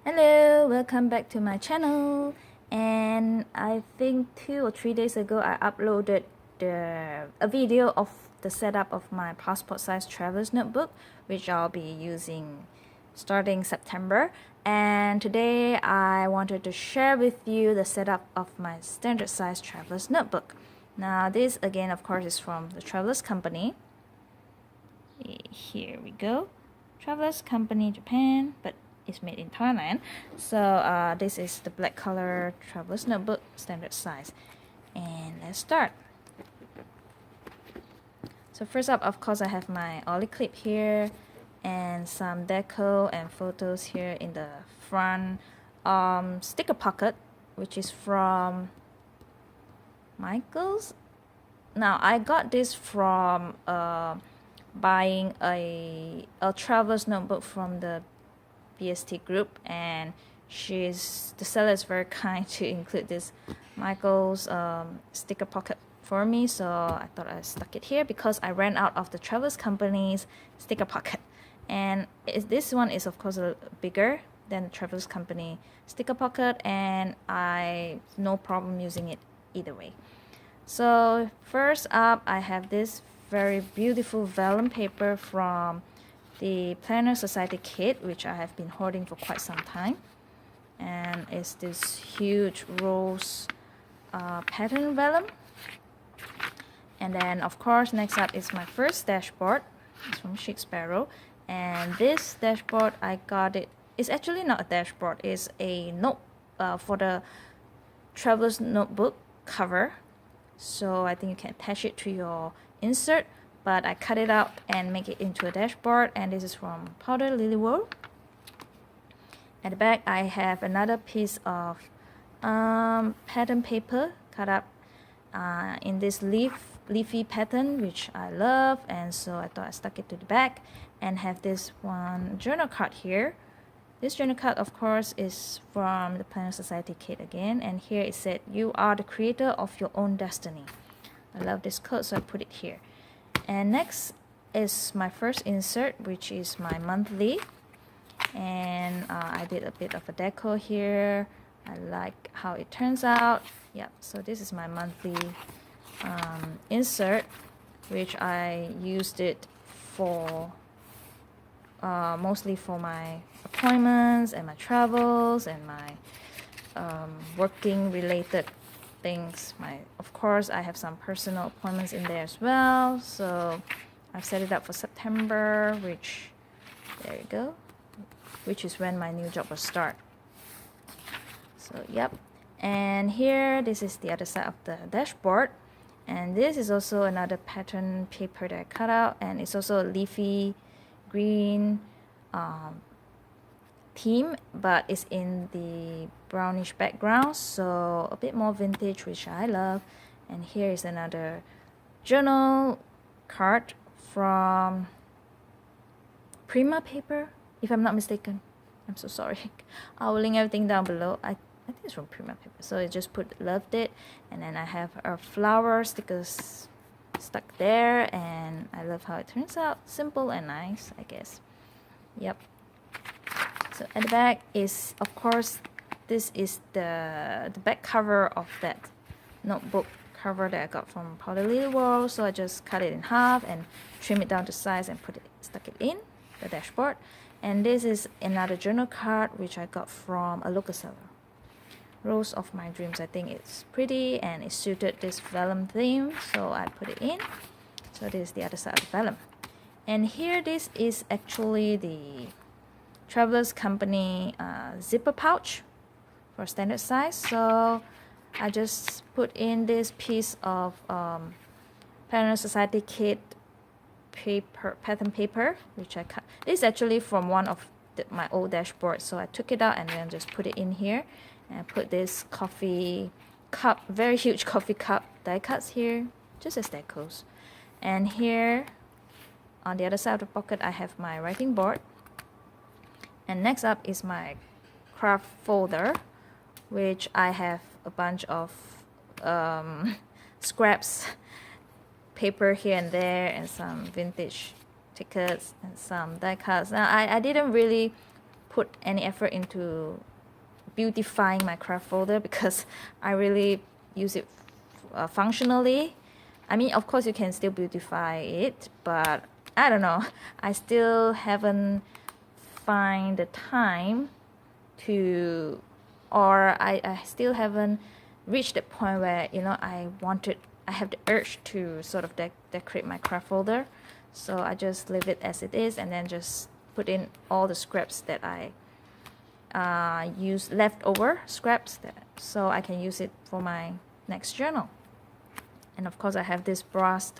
Hello, welcome back to my channel. And I think 2 or 3 days ago I uploaded a video of the setup of my passport size traveler's notebook, which I'll be using starting September. And today I wanted to share with you the setup of my standard size traveler's notebook. Now this again of course is from the Travelers Company. Here we go. Travelers Company Japan, but it's made in Thailand. So this is the black color traveler's notebook, standard size. And let's start. So first up, of course, I have my ollie clip here and some deco and photos here in the front. Sticker pocket, which is from Michael's. Now I got this from buying a traveler's notebook from the BST group, and the seller is very kind to include this Michael's sticker pocket for me, so I thought I stuck it here because I ran out of the Travelers Company's sticker pocket, and this one is of course a little bigger than the Travelers Company sticker pocket, and I no problem using it either way. So first up, I have this very beautiful vellum paper from the Planner Society kit, which I have been hoarding for quite some time, and it's this huge rose pattern vellum. And then of course next up is my first dashboard. It's from ChicSparrow, and this dashboard I got it's actually not a dashboard, it's a note for the traveler's notebook cover, so I think you can attach it to your insert, but I cut it out and make it into a dashboard, and this is from PowderWorld. At the back I have another piece of pattern paper cut up in this leafy pattern, which I love, and so I thought I stuck it to the back, and have this one journal card here. This journal card of course is from the Planner Society kit again, and here it said, "You are the creator of your own destiny." I love this quote, so I put it here. And next is my first insert, which is my monthly, and I did a bit of a deco here. I like how it turns out. Yep, so this is my monthly insert, which I used it for mostly for my appointments and my travels and my working related things. Of course I have some personal appointments in there as well, so I've set it up for September, which there you go, which is when my new job will start. So yep, and here this is the other side of the dashboard, and this is also another pattern paper that I cut out, and it's also a leafy green theme, but it's in the brownish background, so a bit more vintage, which I love. And here is another journal card from Smidapaper, if I'm not mistaken. I'm so sorry. I will link everything down below. I think it's from Smidapaper, so I just loved it, and then I have a flower stickers stuck there, and I love how it turns out, simple and nice, I guess. Yep. So at the back is, of course, this is the back cover of that notebook cover that I got from PowderWorld. So I just cut it in half and trim it down to size and stuck it in the dashboard. And this is another journal card which I got from a local seller. Rose of My Dreams. I think it's pretty and it suited this vellum theme, so I put it in. So this is the other side of the vellum. And here, this is actually the Travelers Company zipper pouch for standard size. So I just put in this piece of Planner Society kit pattern paper, which I cut. This is actually from one of my old dashboards, so I took it out and then just put it in here, and I put this coffee cup, very huge coffee cup die cuts here, just as decos. And here on the other side of the pocket I have my writing board. And next up is my Kraft Folder, which I have a bunch of scraps paper here and there, and some vintage tickets and some die cuts. Now I didn't really put any effort into beautifying my craft folder because I really use it functionally. I mean, of course you can still beautify it, but I don't know, I still haven't find the time to, or I still haven't reached the point where, you know, I have the urge to sort of decorate my craft folder. So I just leave it as it is and then just put in all the scraps that I use, leftover scraps, so I can use it for my next journal. And of course I have this brass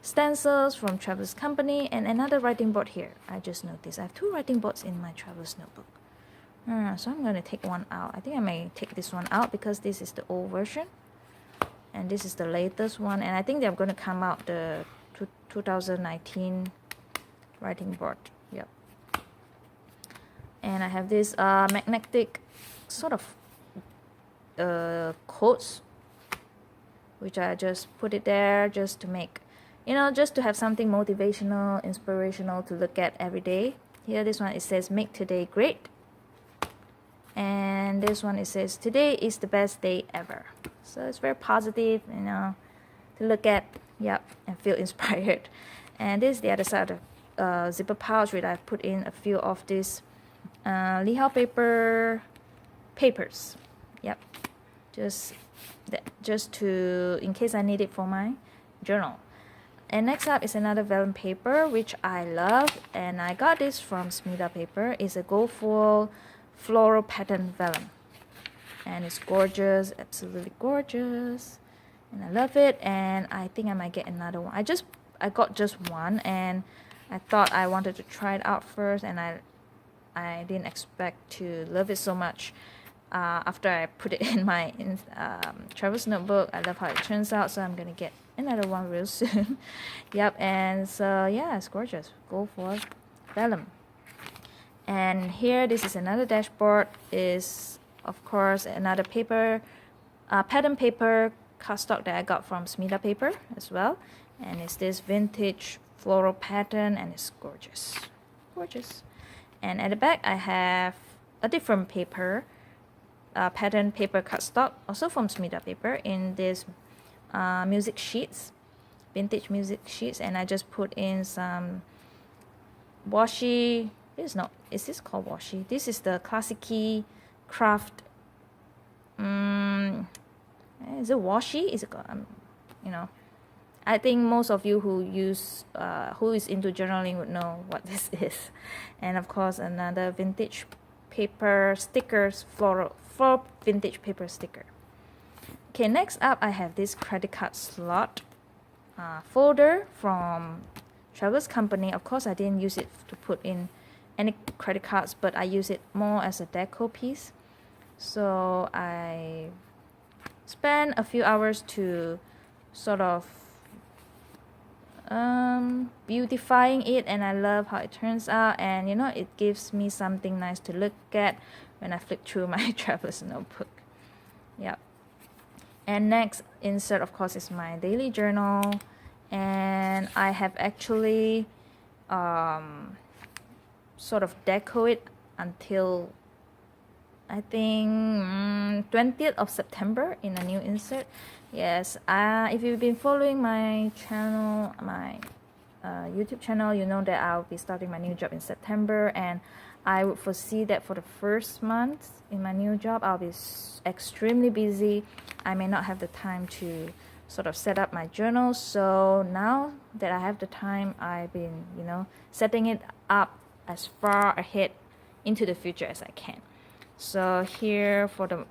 stencils from Traveler's Company and another writing board here. I just noticed I have 2 writing boards in my Traveler's notebook. So I'm going to take one out. I think I may take this one out because this is the old version and this is the latest one, and I think they're going to come out the 2019 writing board. Yep. And I have this magnetic sort of quotes, which I just put it there just to make, you know, just to have something motivational, inspirational to look at every day. Here, this one, it says, make today great. And this one, it says, today is the best day ever. So it's very positive, you know, to look at, yep, and feel inspired. And this is the other side of the zipper pouch, where I put in a few of these Lehigh paper papers. Yep, just to, in case I need it for my journal. And next up is another vellum paper, which I love, and I got this from Smidapaper. It's a gold foil floral pattern vellum, and it's gorgeous, absolutely gorgeous, and I love it. And I think I might get another one. I got just one, and I thought I wanted to try it out first, and I didn't expect to love it so much. After I put it in my travel's notebook, I love how it turns out, so I'm gonna get another one real soon. Yep, and so yeah, it's gorgeous. Go for vellum. And here, this is another dashboard. Is of course another paper, pattern paper cardstock that I got from Smidapaper as well, and it's this vintage floral pattern, and it's gorgeous, gorgeous. And at the back, I have a different paper. Pattern paper cardstock, also from Smidapaper, in this music sheets, vintage music sheets, and I just put in some washi. Is this called washi? This is the classic Kraft. Is it washi? Is it? You know, I think most of you who is into journaling would know what this is. And of course, another vintage paper stickers, floral vintage paper sticker. Okay, next up I have this credit card slot folder from Traveler's Company. Of course I didn't use it to put in any credit cards, but I use it more as a deco piece. So I spent a few hours to sort of beautifying it, and I love how it turns out, and you know, it gives me something nice to look at when I flip through my traveler's notebook. Yep. And next insert, of course, is my daily journal, and I have actually sort of deco it until I think 20th of September in a new insert. Yes, if you've been following my channel, my YouTube channel, you know that I'll be starting my new job in September, and I would foresee that for the first month in my new job, I'll be extremely busy. I may not have the time to sort of set up my journal. So now that I have the time, I've been, you know, setting it up as far ahead into the future as I can. So here for the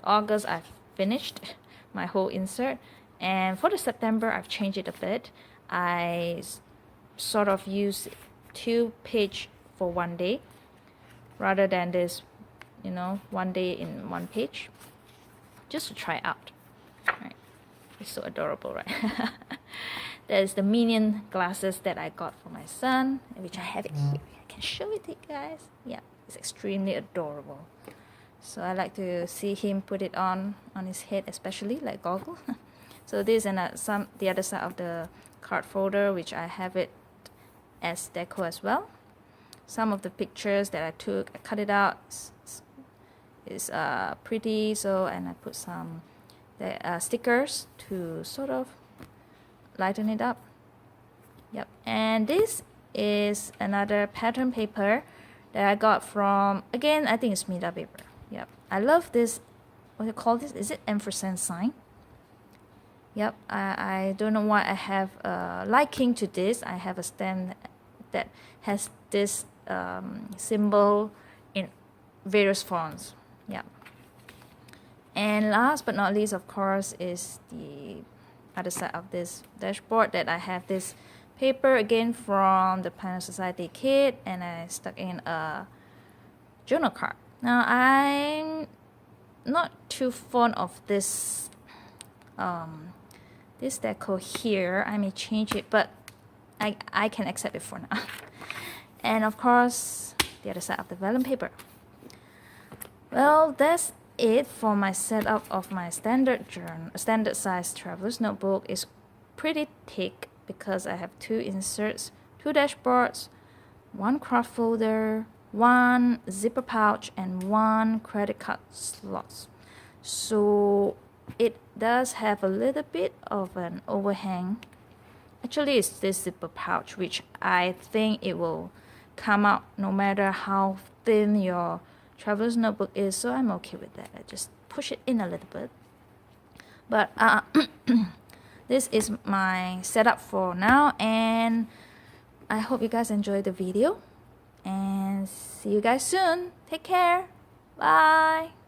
August, I've finished my whole insert, and for the September, I've changed it a bit. I sort of use 2 pages for one day rather than this, you know, one day in 1 page, just to try out. Right, it's so adorable, right? There's the Minion glasses that I got for my son, which I have it here. I can show it to you guys. Yeah, it's extremely adorable. So I like to see him put it on his head, especially like goggle. So this and the other side of the card folder, which I have it as deco as well. some of the pictures that I took. I cut it out. It's pretty, so, and I put some stickers to sort of lighten it up. Yep. And this is another pattern paper that I got from, again, I think it's Smidapaper. Yep. I love this. What do you call this? Is it ampersand sign? Yep. I don't know why I have a liking to this. I have a stamp that has this symbol in various fonts. Yep. And last but not least, of course, is the other side of this dashboard, that I have this paper again from the Planner Society kit, and I stuck in a journal card. Now, I'm not too fond of this this deco here. I may change it, but I can accept it for now. And of course, the other side of the vellum paper. Well, that's it for my setup of my standard size traveler's notebook. It's pretty thick because I have 2 inserts, 2 dashboards, 1 craft folder, 1 zipper pouch, and 1 credit card slots. So it does have a little bit of an overhang. Actually, it's this zipper pouch, which I think it will come out no matter how thin your traveler's notebook is, so I'm okay with that. I just push it in a little bit. But this is my setup for now, and I hope you guys enjoyed the video, and see you guys soon. Take care. Bye.